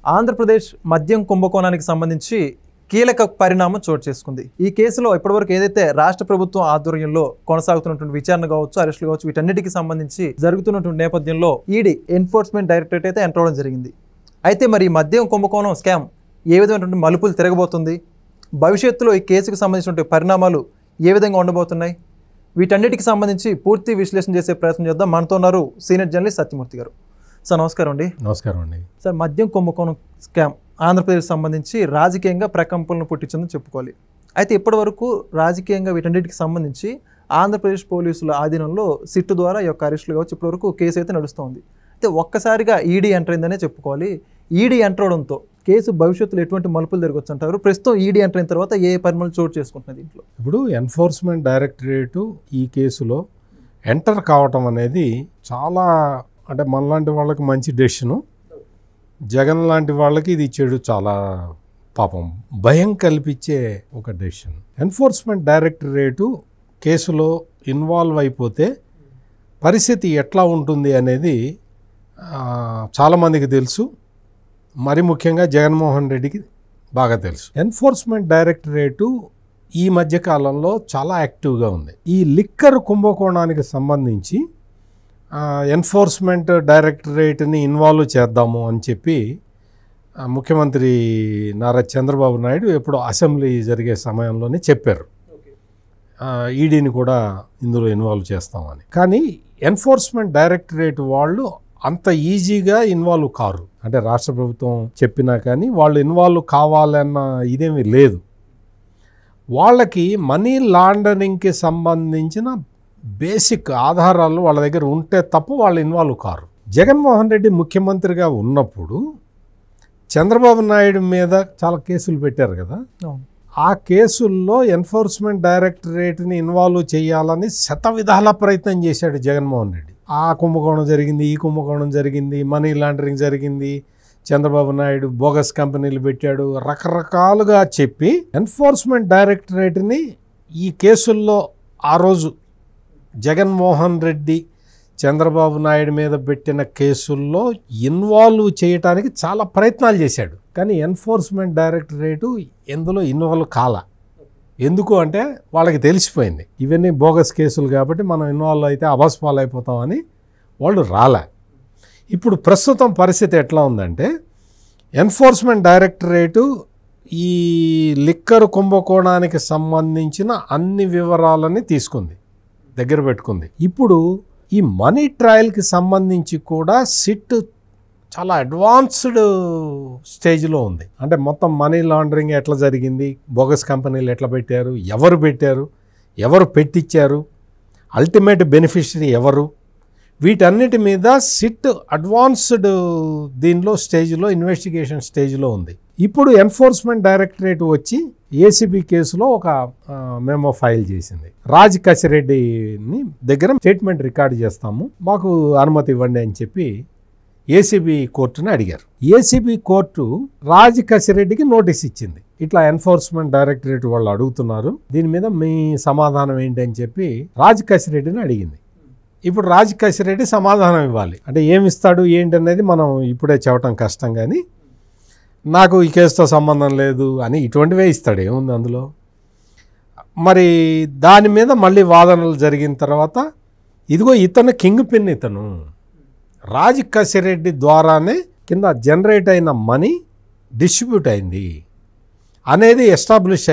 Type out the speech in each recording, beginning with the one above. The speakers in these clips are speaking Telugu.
ఆంధ్రప్రదేశ్ మద్యం కుంభకోణానికి సంబంధించి కీలక పరిణామం చోటు చేసుకుంది. ఈ కేసులో ఇప్పటివరకు ఏదైతే రాష్ట్ర ప్రభుత్వం ఆధ్వర్యంలో కొనసాగుతున్నటువంటి విచారణ కావచ్చు, అరెస్టులు కావచ్చు, వీటన్నిటికి సంబంధించి జరుగుతున్నటువంటి నేపథ్యంలో ఈడీ ఎన్ఫోర్స్మెంట్ డైరెక్టరేట్ అయితే ఎంటర్ అవడం జరిగింది. అయితే మరి ఈ మద్యం కుంభకోణం స్కామ్ ఏ విధమైనటువంటి మలుపులు తిరగబోతుంది, భవిష్యత్తులో ఈ కేసుకు సంబంధించినటువంటి పరిణామాలు ఏ విధంగా ఉండబోతున్నాయి, వీటన్నిటికి సంబంధించి పూర్తి విశ్లేషణ చేసే ప్రయత్నం చేద్దాం. మనతో ఉన్నారు సీనియర్ జర్నలిస్ట్ సత్యమూర్తి గారు. సార్ నమస్కారం అండి. నమస్కారం అండి. సార్, మద్యం కుంభకోణం స్కామ్ ఆంధ్రప్రదేశ్ సంబంధించి రాజకీయంగా ప్రకంపనలు పుట్టించిందని చెప్పుకోవాలి. అయితే ఇప్పటి వరకు రాజకీయంగా వీటన్నిటికి సంబంధించి ఆంధ్రప్రదేశ్ పోలీసుల ఆధీనంలో సిట్టు ద్వారా ఈ యొక్క అరెస్టులు కావచ్చు ఇప్పటివరకు కేసు అయితే నడుస్తుంది. అయితే ఒక్కసారిగా ఈడీ ఎంటర్ అయిందనే చెప్పుకోవాలి. ఈడీ ఎంటర్ అవడంతో కేసు భవిష్యత్తులో ఎటువంటి మలుపులు జరగవచ్చు అంటారు? ప్రస్తుతం ఈడీ ఎంటర్ అయిన తర్వాత ఏ పరిణామాలు చోటు చేసుకుంటున్నది దీంట్లో? ఇప్పుడు ఎన్ఫోర్స్మెంట్ డైరెక్టరేటు ఈ కేసులో ఎంటర్ కావటం అనేది చాలా, అంటే మనలాంటి వాళ్ళకి మంచి డెసిషను, జగన్ లాంటి వాళ్ళకి ఇది చెడు, చాలా పాపం భయం కల్పించే ఒక డెసిషన్. ఎన్ఫోర్స్మెంట్ డైరెక్టరేటు కేసులో ఇన్వాల్వ్ అయిపోతే పరిస్థితి ఎట్లా ఉంటుంది అనేది చాలామందికి తెలుసు, మరి ముఖ్యంగా జగన్మోహన్ రెడ్డికి బాగా తెలుసు. ఎన్ఫోర్స్మెంట్ డైరెక్టరేటు ఈ మధ్యకాలంలో చాలా యాక్టివ్గా ఉంది. ఈ లిక్కర్ కుంభకోణానికి సంబంధించి ఎన్ఫోర్స్మెంట్ డైరెక్టరేట్ని ఇన్వాల్వ్ చేద్దాము అని చెప్పి ముఖ్యమంత్రి నారా చంద్రబాబు నాయుడు ఎప్పుడు అసెంబ్లీ జరిగే సమయంలోనే చెప్పారు, ఈడీని కూడా ఇందులో ఇన్వాల్వ్ చేస్తామని. కానీ ఎన్ఫోర్స్మెంట్ డైరెక్టరేట్ వాళ్ళు అంత ఈజీగా ఇన్వాల్వ్ కారు. అంటే రాష్ట్ర ప్రభుత్వం చెప్పినా కానీ వాళ్ళు ఇన్వాల్వ్ కావాలన్న ఇదేమీ లేదు. వాళ్ళకి మనీ లాండరింగ్కి సంబంధించిన బేసిక్ ఆధారాలు వాళ్ళ దగ్గర ఉంటే తప్ప వాళ్ళు ఇన్వాల్వ్ కారు. జగన్మోహన్ రెడ్డి ముఖ్యమంత్రిగా ఉన్నప్పుడు చంద్రబాబు నాయుడు మీద చాలా కేసులు పెట్టారు కదా, ఆ కేసుల్లో ఎన్ఫోర్స్మెంట్ డైరెక్టరేట్ని ఇన్వాల్వ్ చేయాలని శతవిధాల ప్రయత్నం చేశాడు జగన్మోహన్ రెడ్డి. ఆ కుంభకోణం జరిగింది, ఈ కుంభకోణం జరిగింది, మనీ లాండరింగ్ జరిగింది, చంద్రబాబు నాయుడు బోగస్ కంపెనీలు పెట్టాడు, రకరకాలుగా చెప్పి ఎన్ఫోర్స్మెంట్ డైరెక్టరేట్ని ఈ కేసుల్లో ఆ రోజు జగన్మోహన్ రెడ్డి చంద్రబాబు నాయుడు మీద పెట్టిన కేసుల్లో ఇన్వాల్వ్ చేయటానికి చాలా ప్రయత్నాలు చేశాడు. కానీ ఎన్ఫోర్స్మెంట్ డైరెక్టరేటు ఎందులో ఇన్వాల్వ్ కాల. ఎందుకు అంటే వాళ్ళకి తెలిసిపోయింది ఇవన్నీ బోగస్ కేసులు కాబట్టి మనం ఇన్వాల్వ్ అయితే అభస్పాలు అయిపోతామని వాళ్ళు రాలే. ఇప్పుడు ప్రస్తుతం పరిస్థితి ఎట్లా ఉందంటే ఎన్ఫోర్స్మెంట్ డైరెక్టరేటు ఈ లిక్కర్ కుంభకోణానికి సంబంధించిన అన్ని వివరాలని తీసుకుంది, దగ్గర పెట్టుకుంది. ఇప్పుడు ఈ మనీ ట్రయల్కి సంబంధించి కూడా సిట్ చాలా అడ్వాన్స్డ్ స్టేజ్లో ఉంది. అంటే మొత్తం మనీ లాండరింగ్ ఎట్లా జరిగింది, బోగస్ కంపెనీలు ఎట్లా పెట్టారు, ఎవరు పెట్టించారు, అల్టిమేట్ బెనిఫిషరీ ఎవరు, వీటన్నిటి మీద సిట్ అడ్వాన్స్డ్ దీనిలో స్టేజ్లో, ఇన్వెస్టిగేషన్ స్టేజ్లో ఉంది. ఇప్పుడు ఎన్ఫోర్స్మెంట్ డైరెక్టరేట్ వచ్చి ఏసీబీ కేసులో ఒక మెమో ఫైల్ చేసింది. రాజ్ కసిరెడ్డిని దగ్గర స్టేట్మెంట్ రికార్డు చేస్తాము, మాకు అనుమతి ఇవ్వండి అని చెప్పి ఏసీబీ కోర్టుని అడిగారు. ఏసీబీ కోర్టు రాజ్ కసిరెడ్డికి నోటీస్ ఇచ్చింది, ఇట్లా ఎన్ఫోర్స్మెంట్ డైరెక్టరేట్ వాళ్ళు అడుగుతున్నారు, దీని మీద మీ సమాధానం ఏంటి అని చెప్పి రాజ్ కసిరెడ్డిని అడిగింది. ఇప్పుడు రాజ్ కసిరెడ్డి సమాధానం ఇవ్వాలి. అంటే ఏమిస్తాడు ఏంటి అనేది మనం ఇప్పుడే చెప్పడం కష్టం, కానీ నాకు ఈ కేసుతో సంబంధం లేదు అని ఇటువంటివే ఇస్తాడు, ఏముంది అందులో. మరి దాని మీద మళ్ళీ వాదనలు జరిగిన తర్వాత ఇదిగో ఇతను కింగ్ పిన్, ఇతను రాజ్ కసిరెడ్డి ద్వారానే కింద జనరేట్ అయిన మనీ డిస్ట్రిబ్యూట్ అయింది అనేది ఎస్టాబ్లిష్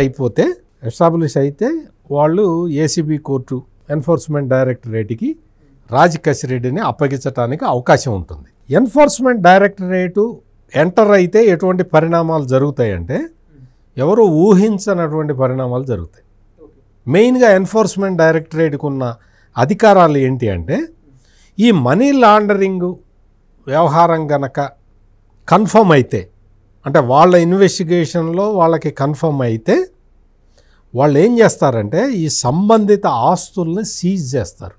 అయితే వాళ్ళు ఏసీబీ కోర్టు ఎన్ఫోర్స్మెంట్ డైరెక్టరేట్కి రాజ్ కసిరెడ్డిని అప్పగించడానికి అవకాశం ఉంటుంది. ఎన్ఫోర్స్మెంట్ డైరెక్టరేటు ఎంటర్ అయితే ఎటువంటి పరిణామాలు జరుగుతాయంటే ఎవరు ఊహించనటువంటి పరిణామాలు జరుగుతాయి. మెయిన్గా ఎన్ఫోర్స్మెంట్ డైరెక్టరేట్కి ఉన్న అధికారాలు ఏంటి అంటే ఈ మనీ లాండరింగ్ వ్యవహారం గనక కన్ఫర్మ్ అయితే, అంటే వాళ్ళ ఇన్వెస్టిగేషన్లో వాళ్ళకి కన్ఫర్మ్ అయితే వాళ్ళు ఏం చేస్తారంటే ఈ సంబంధిత ఆస్తుల్ని సీజ్ చేస్తారు,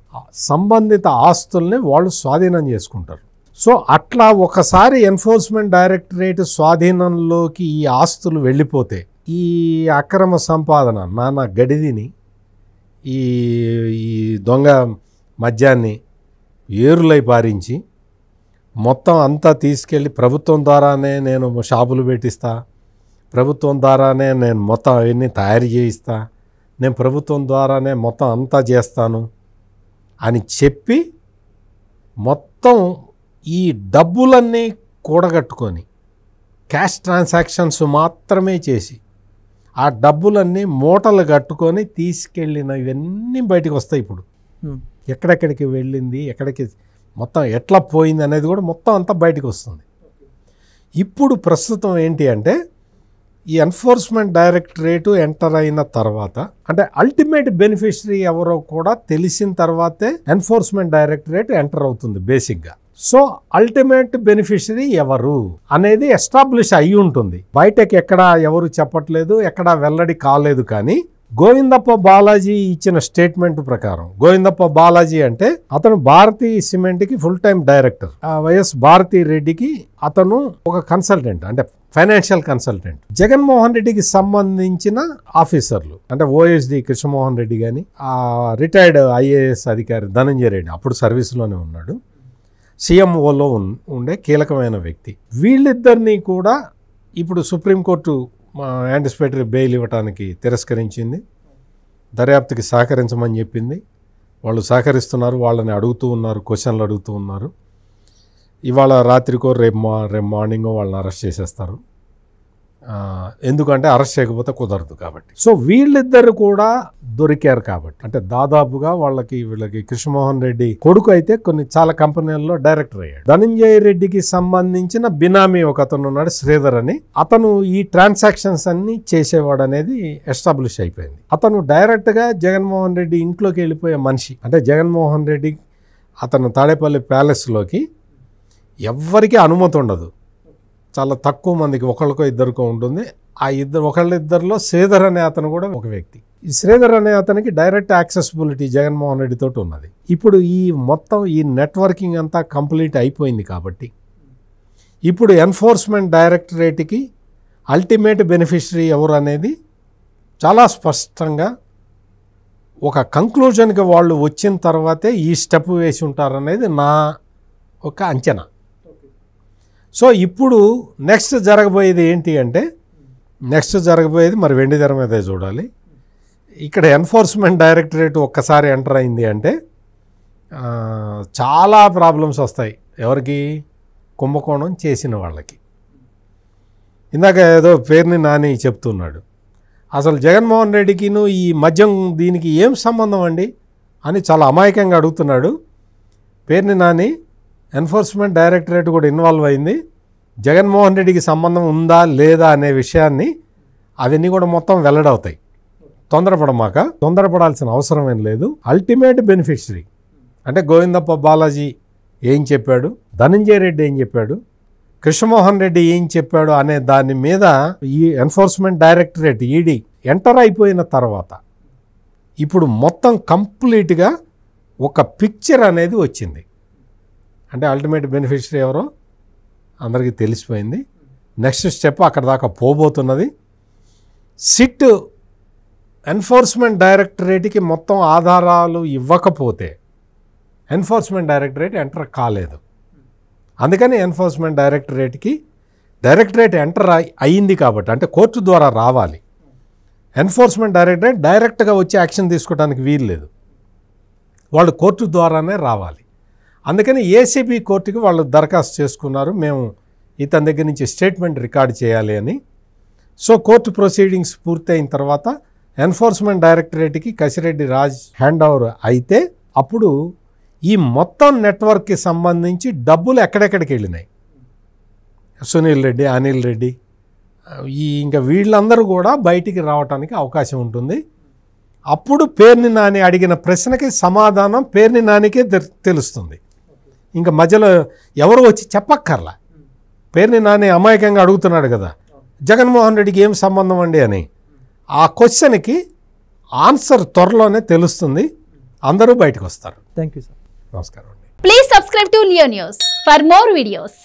సంబంధిత ఆస్తుల్ని వాళ్ళు స్వాధీనం చేసుకుంటారు. సో అట్లా ఒకసారి ఎన్ఫోర్స్మెంట్ డైరెక్టరేట్ స్వాధీనంలోకి ఈ ఆస్తులు వెళ్ళిపోతే ఈ అక్రమ సంపాదన నానా గడిదిని, ఈ దొంగ మద్యాన్ని ఏరులై పారించి మొత్తం అంతా తీసుకెళ్ళి ప్రభుత్వం ద్వారానే నేను షాపులు పెట్టిస్తా, ప్రభుత్వం ద్వారానే నేను మొత్తం అవన్నీ తయారు చేయిస్తా, నేను ప్రభుత్వం ద్వారానే మొత్తం అంతా చేస్తాను అని చెప్పి మొత్తం ఈ డబ్బులన్నీ కూడగట్టుకొని క్యాష్ ట్రాన్సాక్షన్స్ మాత్రమే చేసి ఆ డబ్బులన్నీ మూటలు కట్టుకొని తీసుకెళ్ళిన ఇవన్నీ బయటకు వస్తాయి. ఇప్పుడు ఎక్కడెక్కడికి వెళ్ళింది, ఎక్కడికి మొత్తం ఎట్లా పోయింది అనేది కూడా మొత్తం అంతా బయటకు వస్తుంది. ఇప్పుడు ప్రస్తుతం ఏంటి అంటే ఈ ఎన్ఫోర్స్మెంట్ డైరెక్టరేటు ఎంటర్ అయిన తర్వాత, అంటే అల్టిమేట్ బెనిఫిషరీ ఎవరో కూడా తెలిసిన తర్వాతే ఎన్ఫోర్స్మెంట్ డైరెక్టరేట్ ఎంటర్ అవుతుంది బేసిక్గా. సో అల్టిమేట్ బెనిఫిషరీ ఎవరు అనేది ఎస్టాబ్లిష్ అయి ఉంటుంది. బయటకి ఎక్కడ ఎవరు చెప్పట్లేదు, ఎక్కడ వెల్లడి కాలేదు. కానీ గోవిందప్ప బాలాజీ ఇచ్చిన స్టేట్మెంట్ ప్రకారం, గోవిందప్ప బాలాజీ అంటే అతను భారతీ సిమెంట్కి full time director, YS Bharathi రెడ్డికి అతను ఒక కన్సల్టెంట్, అంటే ఫైనాన్షియల్ కన్సల్టెంట్. జగన్మోహన్ రెడ్డికి సంబంధించిన ఆఫీసర్లు అంటే ఓఎస్డి కృష్ణమోహన్ రెడ్డి కానీ, ఆ రిటైర్డ్ ఐఏఎస్ అధికారి ధనంజయ రెడ్డి అప్పుడు సర్వీస్లోనే ఉన్నాడు, సిఎంఓలో ఉండే కీలకమైన వ్యక్తి. వీళ్ళిద్దరినీ కూడా ఇప్పుడు సుప్రీంకోర్టు యాంటిసిపేటరీ బెయిల్ ఇవ్వడానికి తిరస్కరించింది. దర్యాప్తుకి సహకరించమని చెప్పింది. వాళ్ళు సహకరిస్తున్నారు, వాళ్ళని అడుగుతూ ఉన్నారు, క్వశ్చన్లు అడుగుతూ ఉన్నారు. ఇవాళ రాత్రికో రేపు మార్నింగో వాళ్ళని అరెస్ట్ చేసేస్తారు. ఎందుకంటే అరెస్ట్ చేయకపోతే కుదరదు కాబట్టి. సో వీళ్ళిద్దరు కూడా దొరికారు కాబట్టి, అంటే దాదాపుగా వీళ్ళకి కృష్ణమోహన్ రెడ్డి కొడుకు అయితే చాలా కంపెనీల్లో డైరెక్టర్ అయ్యాడు. ధనంజయ రెడ్డికి సంబంధించిన బినామీ ఒక అతను ఉన్నాడు, శ్రీధర్ అని. అతను ఈ ట్రాన్సాక్షన్స్ అన్ని చేసేవాడు అనేది ఎస్టాబ్లిష్ అయిపోయింది. అతను డైరెక్ట్గా జగన్మోహన్ రెడ్డి ఇంట్లోకి వెళ్ళిపోయే మనిషి. అంటే జగన్మోహన్ రెడ్డి అతను తాడేపల్లి ప్యాలెస్లోకి ఎవ్వరికీ అనుమతి ఉండదు, చాలా తక్కువ మందికి, ఒకళ్ళకో ఇద్దరికో ఉంటుంది. ఆ ఒకళ్ళిద్దరిలో శ్రీధర్ అనే అతను కూడా ఒక వ్యక్తి. ఈ శ్రీధర్ అనే అతనికి డైరెక్ట్ యాక్సెసిబిలిటీ జగన్మోహన్ రెడ్డితో ఉన్నది. ఇప్పుడు మొత్తం ఈ నెట్వర్కింగ్ అంతా కంప్లీట్ అయిపోయింది కాబట్టి ఇప్పుడు ఎన్ఫోర్స్మెంట్ డైరెక్టరేట్కి అల్టిమేట్ బెనిఫిషరీ ఎవరు అనేది చాలా స్పష్టంగా ఒక కంక్లూజన్కి వాళ్ళు వచ్చిన తర్వాతే ఈ స్టెప్ వేసి ఉంటారనేది నా ఒక అంచనా. సో ఇప్పుడు నెక్స్ట్ జరగబోయేది ఏంటి అంటే, నెక్స్ట్ జరగబోయేది మరి వెండి తెర మీదే చూడాలి. ఇక్కడ ఎన్ఫోర్స్మెంట్ డైరెక్టరేట్ ఒక్కసారి ఎంటర్ అయింది అంటే చాలా ప్రాబ్లమ్స్ వస్తాయి. ఎవరికి? కుంభకోణం చేసిన వాళ్ళకి. ఇందాక ఏదో పేరుని నాని చెప్తున్నాడు, అసలు జగన్మోహన్ రెడ్డికిను ఈ మద్యం దీనికి ఏం సంబంధం అండి అని చాలా అమాయకంగా అడుగుతున్నాడు. పేరుని నాని ఎన్ఫోర్స్మెంట్ డైరెక్టరేట్ కూడా ఇన్వాల్వ్ అయింది, జగన్మోహన్ రెడ్డికి సంబంధం ఉందా లేదా అనే విషయాన్ని అవన్నీ కూడా మొత్తం వెల్లడవుతాయి. తొందరపడాల్సిన అవసరం ఏం లేదు. అల్టిమేట్ బెనిఫిషరీ అంటే గోవిందప్ప బాలాజీ ఏం చెప్పాడు, ధనంజయ రెడ్డి ఏం చెప్పాడు, కృష్ణమోహన్ రెడ్డి ఏం చెప్పాడు అనే దాని మీద ఈ ఎన్ఫోర్స్మెంట్ డైరెక్టరేట్ ఈడీ ఎంటర్ అయిపోయిన తర్వాత ఇప్పుడు మొత్తం కంప్లీట్గా ఒక పిక్చర్ అనేది వచ్చింది. అంటే అల్టిమేట్ బెనిఫిషరీ ఎవరో అందరికీ తెలిసిపోయింది. నెక్స్ట్ స్టెప్ అక్కడ దాకా పోబోతున్నది. సిట్ ఎన్ఫోర్స్మెంట్ డైరెక్టరేట్కి మొత్తం ఆధారాలు ఇవ్వకపోతే ఎన్ఫోర్స్మెంట్ డైరెక్టరేట్ ఎంటర్ కాలేదు. అందుకని ఎన్ఫోర్స్మెంట్ డైరెక్టరేట్ ఎంటర్ అయ్యింది కాబట్టి, అంటే కోర్టు ద్వారా రావాలి. ఎన్ఫోర్స్మెంట్ డైరెక్టరేట్ డైరెక్ట్గా వచ్చి యాక్షన్ తీసుకోవడానికి వీలు లేదు, వాళ్ళు కోర్టు ద్వారానే రావాలి. అందుకని ఏసీబీ కోర్టుకి వాళ్ళు దరఖాస్తు చేసుకున్నారు, మేము ఇతని దగ్గర నుంచి స్టేట్మెంట్ రికార్డ్ చేయాలి అని. సో కోర్టు ప్రొసీడింగ్స్ పూర్తయిన తర్వాత ఎన్ఫోర్స్మెంట్ డైరెక్టరేట్కి కసిరెడ్డి రాజ్ హ్యాండ్ ఓవర్ అయితే అప్పుడు ఈ మొత్తం నెట్వర్క్కి సంబంధించి డబ్బులు ఎక్కడెక్కడికి వెళ్ళినాయి, సునీల్ రెడ్డి, అనిల్ రెడ్డి, ఇంకా వీళ్ళందరూ కూడా బయటికి రావడానికి అవకాశం ఉంటుంది. అప్పుడు పేర్ని నాని అడిగిన ప్రశ్నకి సమాధానం పేర్ని నానికే తెలుస్తుంది. ఇంకా మధ్యలో ఎవరు వచ్చి చెప్పక్కర్లా. పేర్ని నాని అమాయకంగా అడుగుతున్నాడు కదా, జగన్మోహన్ రెడ్డికి ఏం సంబంధం అండి అని. ఆ క్వశ్చన్కి ఆన్సర్ త్వరలోనే తెలుస్తుంది, అందరూ బయటకు వస్తారు. Thank you sir. నమస్కారం అండి. Please subscribe to Leo news for more videos.